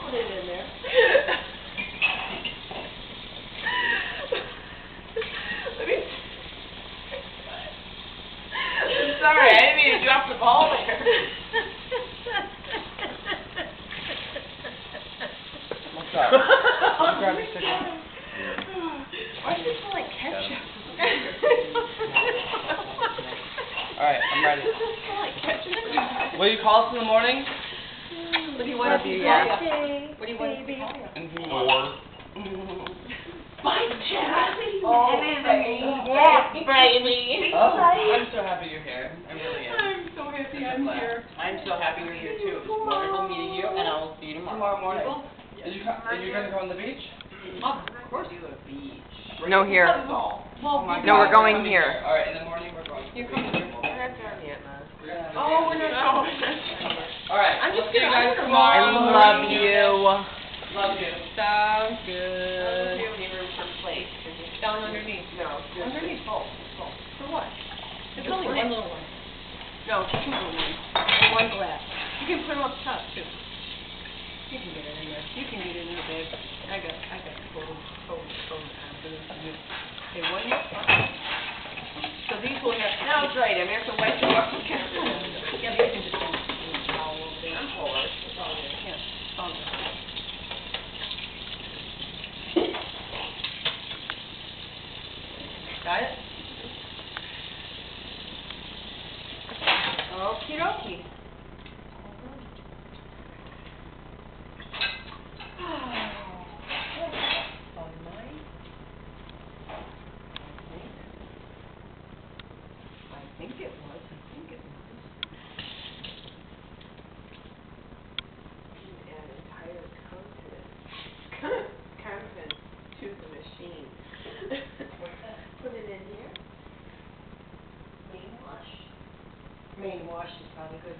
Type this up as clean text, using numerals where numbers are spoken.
Put it in there. Let me... I'm sorry, I didn't mean to drop the ball there. What's up? You grab your sticker. Why does it smell like ketchup? Alright, I'm ready. Does it smell like ketchup? Will you call us in the morning? What do you want us to call you? What do you want us to call you? Bye, Chad. Oh, baby. Yes, baby. Oh, I'm so happy you're here. I really am. I'm so happy I'm here. I'm so happy you're here too. It was wonderful meeting you, and I will see you tomorrow. Tomorrow morning. Are you going to go on the beach? Of course you go to the beach. No, here. Well, No, we're going here. Alright, in the morning we're going. You come here. We're not done yet, man. Oh, we're not going. Alright, I'm just we'll see you gonna- guys I'm tomorrow. I love you. Love you. Sounds Do good. you need room for plates? Down underneath. No. Underneath both. For what? It's only one little one. No, two little ones. And one glass. You can put them up top too. You can get it in there. You can get it in the bag. I got total confidence in you. Okay, one more. So these will have. No, it's right. I'm here to wipe them off. Yeah, but you can just use a towel over there. I'm polar. It's all good. Yeah, it's all good. Got it? Okie dokie. I think it was. Add entire content to the machine. What's that? Put it in here. Main wash. Main wash is probably good.